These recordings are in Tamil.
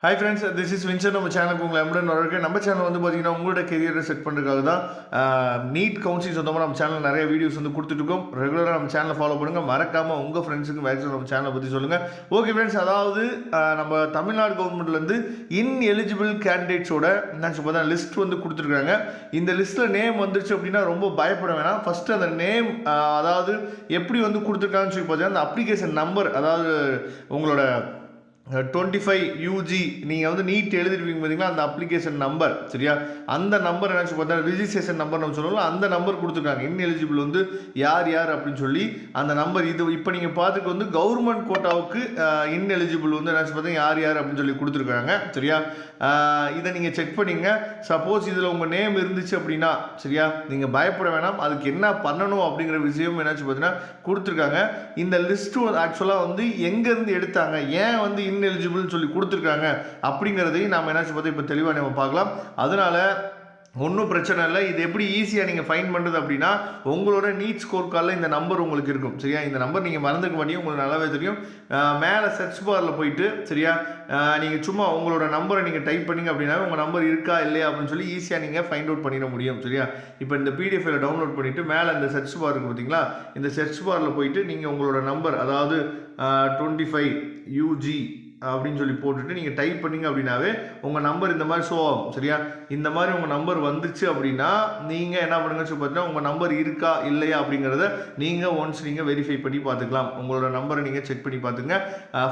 Hi friends, this is Vinson. நம்ம சேனலுக்கு உங்களை எம்புடன் வரவேற்கிறேன். நம்ம சேனல் வந்து பார்த்தீங்கன்னா உங்களோட கெரியரை செட் பண்ணுறதுக்காக தான் நீட் கவுன்சிலிங் சொந்தமாக நம்ம சேனல் நிறைய வீடியோஸ் வந்து கொடுத்துட்ருக்கோம். ரெகுலராக நம்ம சேனலை ஃபாலோ பண்ணுங்கள். மறக்காமல் உங்கள் ஃப்ரெண்ட்ஸுக்கு மேக்ஸிமம் நம்ம சேனலை பற்றி சொல்லுங்கள். ஓகே ஃப்ரெண்ட்ஸ், அதாவது நம்ம தமிழ்நாடு கவர்மெண்ட்லேருந்து இன்எலிஜிபிள் கேண்டிடேட்ஸோட பார்த்தா லிஸ்ட் வந்து கொடுத்துருக்காங்க. இந்த லிஸ்ட்டில் நேம் வந்துருச்சு அப்படின்னா ரொம்ப பயப்பட வேணாம். ஃபஸ்ட்டு அந்த நேம் அதாவது எப்படி வந்து கொடுத்துருக்காங்கன்னு சொல்லி பார்த்தீங்கன்னா அந்த அப்ளிகேஷன் நம்பர், அதாவது உங்களோட 25 UG நீங்கள் வந்து நீட் எழுதிருப்பீங்க பார்த்தீங்களா, அந்த அப்ளிகேஷன் நம்பர், சரியா? அந்த நம்பர் என்ன பார்த்தா ரிஜிஸ்ட்ரேஷன் நம்பர் நம்ம சொல்லலாம். அந்த நம்பர் கொடுத்துருக்காங்க. இன்எலிஜிபிள் வந்து யார் யார் அப்படின்னு சொல்லி அந்த நம்பர். இது இப்போ நீங்கள் பார்த்துட்டு வந்து கவர்மெண்ட் கோட்டாவுக்கு இன்எலிஜிபிள் வந்து என்ன பார்த்தீங்கன்னா யார் யார் அப்படின்னு சொல்லி கொடுத்துருக்காங்க, சரியா? இதை நீங்கள் செக் பண்ணிங்க. சப்போஸ் இதில் உங்கள் நேம் இருந்துச்சு அப்படின்னா, சரியா, நீங்கள் பயப்பட வேணாம். அதுக்கு என்ன பண்ணணும் அப்படிங்கிற விஷயம் என்னாச்சு பார்த்தீங்கன்னா கொடுத்துருக்காங்க. இந்த லிஸ்ட்டு ஆக்சுவலாக வந்து எங்கேருந்து எடுத்தாங்க, ஏன் வந்து இன்எலிஜிபிள்னு சொல்லி கொடுத்துருக்காங்க அப்படிங்கிறதையும் நாம் என்னாச்சு பார்த்தா இப்போ தெளிவாக நம்ம பார்க்கலாம். அதனால் ஒன்றும் பிரச்சனை இல்லை. இது எப்படி ஈஸியாக நீங்கள் ஃபைன் பண்ணுறது அப்படின்னா, உங்களோட நீட் ஸ்கோர் கார்டில் இந்த நம்பர் உங்களுக்கு இருக்கும், சரியா? இந்த நம்பர் நீங்கள் மறந்துக்க மாட்டீங்க, உங்களுக்கு நல்லாவே தெரியும். மேலே சர்ச் பாரில் போயிட்டு, சரியா, நீங்கள் சும்மா உங்களோட நம்பரை நீங்கள் டைப் பண்ணிங்க அப்படின்னா உங்கள் நம்பர் இருக்கா இல்லையா அப்படின்னு சொல்லி ஈஸியாக நீங்கள் ஃபைண்ட் அவுட் பண்ணிட முடியும், சரியா? இப்போ இந்த பிடிஎஃப்ல டவுன்லோட் பண்ணிவிட்டு மேலே இந்த சர்ச் பார் இருக்குது பார்த்தீங்களா, இந்த சர்ச் பாரில் போயிட்டு நீங்கள் உங்களோட நம்பர், அதாவது 25 UG அப்படின்னு சொல்லி போட்டுட்டு நீங்கள் டைப் பண்ணிங்க அப்படின்னாவே உங்கள் நம்பர் இந்த மாதிரி ஷோ ஆகும், சரியா? இந்த மாதிரி உங்கள் நம்பர் வந்துச்சு அப்படின்னா நீங்கள் என்ன பண்ணுங்கன்னு சொல்லி பார்த்தீங்கன்னா உங்கள் நம்பர் இருக்கா இல்லையா அப்படிங்கிறத நீங்கள் ஒன்ஸ் நீங்கள் வெரிஃபை பண்ணி பார்த்துக்கலாம். உங்களோட நம்பரை நீங்கள் செக் பண்ணி பார்த்துங்க.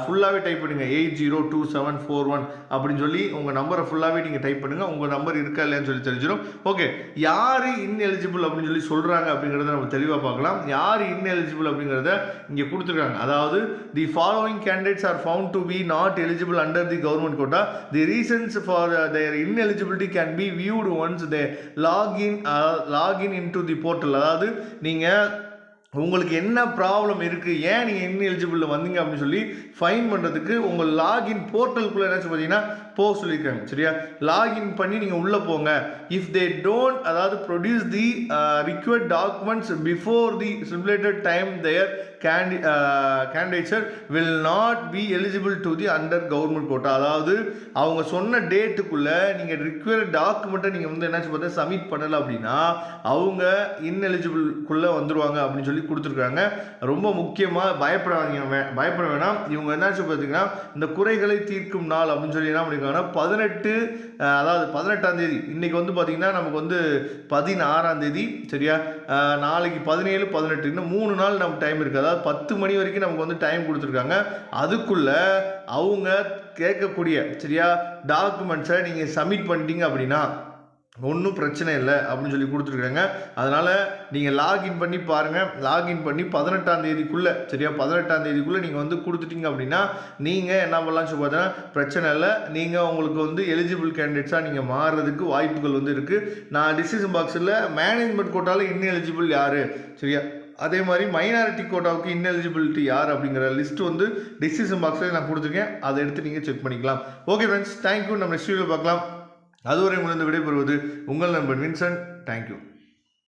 ஃபுல்லாகவே டைப் பண்ணுங்கள் 802741 அப்படின்னு சொல்லி உங்கள் நம்பரை ஃபுல்லாகவே நீங்கள் டைப் பண்ணுங்கள். உங்கள் நம்பர் இருக்கா இல்லையான்னு சொல்லி தெரிஞ்சிடும். ஓகே, யார் இன்எலிஜிபிள் அப்படின்னு சொல்லி சொல்கிறாங்க அப்படிங்கிறத நம்ம தெளிவாக பார்க்கலாம். யார் இன்எலிஜிபிள் அப்படிங்கிறத இங்கே கொடுத்துருக்காங்க. அதாவது the following candidates are found to be not eligible under the government quota. The reasons for their ineligibility can be viewed once they log in into the portal. அதாவது நீங்கள் உங்களுக்கு என்ன ப்ராப்ளம் இருக்குது, ஏன் நீங்கள் இன்எலிஜிபிளில் வந்தீங்க அப்படின்னு சொல்லி ஃபைன் பண்ணுறதுக்கு உங்கள் லாகின் போர்ட்டலுக்குள்ளே என்ன பார்த்தீங்கன்னா போக சொல்லியிருக்காங்க, சரியா? லாகின் பண்ணி நீங்கள் உள்ளே போங்க. இஃப் தே டோன்ட், அதாவது produce the required documents before the stipulated time their candidature will not be eligible to the under government quota. அதாவது அவங்க சொன்ன டேட்டுக்குள்ளே நீங்கள் ரிக்வயர்ட் டாக்குமெண்ட்டை நீங்கள் வந்து என்னாச்சு பார்த்தா சப்மிட் பண்ணலை அப்படின்னா அவங்க இன்எலிஜிபிள்குள்ளே வந்துடுவாங்க அப்படின்னு சொல்லி கொடுத்துருக்காங்க. ரொம்ப முக்கியமாக பயப்பட வேணாம். இவங்க என்னாச்சு பார்த்தீங்கன்னா இந்த குறைகளை தீர்க்கும் நாள் அப்படின்னு சொல்லி என்ன பண்ணிருக்காங்கன்னா 18, அதாவது 18ஆம் தேதி, இன்னைக்கு வந்து பார்த்தீங்கன்னா நமக்கு வந்து 16ஆம் தேதி, சரியா? நாளைக்கு 17, 18, இன்னும் 3 நாள் நமக்கு டைம் இருக்குது. அதாவது 10 மணி வரைக்கும் நமக்கு வந்து டைம் கொடுத்துருக்காங்க. அதுக்குள்ள அவங்க கேட்கக்கூடிய, சரியா, டாக்குமெண்ட்ஸை நீங்கள் சப்மிட் பண்ணிட்டீங்க அப்படின்னா ஒன்றும் பிரச்சனை இல்லை அப்படின்னு சொல்லி கொடுத்துருக்காங்க. அதனால் நீங்கள் லாகின் பண்ணி பாருங்கள். லாகின் பண்ணி 18ஆம் தேதிக்குள்ளே, சரியா, 18ஆம் தேதிக்குள்ளே நீங்கள் வந்து கொடுத்துட்டீங்க அப்படின்னா நீங்கள் என்ன பண்ணலாம்னு சொல்லி பார்த்தீங்கன்னா பிரச்சனை இல்லை. நீங்கள் உங்களுக்கு வந்து எலிஜிபிள் கேண்டிடேட்ஸாக நீங்கள் மாறுறதுக்கு வாய்ப்புகள் வந்து இருக்குது. நான் டிசிஷன் பாக்ஸில் மேனேஜ்மெண்ட் கோட்டாவில் இன்எலிஜிபிள் யார், சரியா, அதே மாதிரி மைனாரிட்டி கோட்டாவுக்கு இன்எலிஜிபிலிட்டி யார் அப்படிங்கிற லிஸ்ட் வந்து டிசிஷன் பாக்ஸில் நான் கொடுத்துருக்கேன். அதை எடுத்து நீங்கள் செக் பண்ணிக்கலாம். Okay friends, thank you. நம்ம நெக்ஸ்ட் வீடியோ பார்க்கலாம். அதுவரை உங்களிருந்து விடைபெறுவது உங்கள் நண்பன் வின்சென்ட். தேங்க்யூ.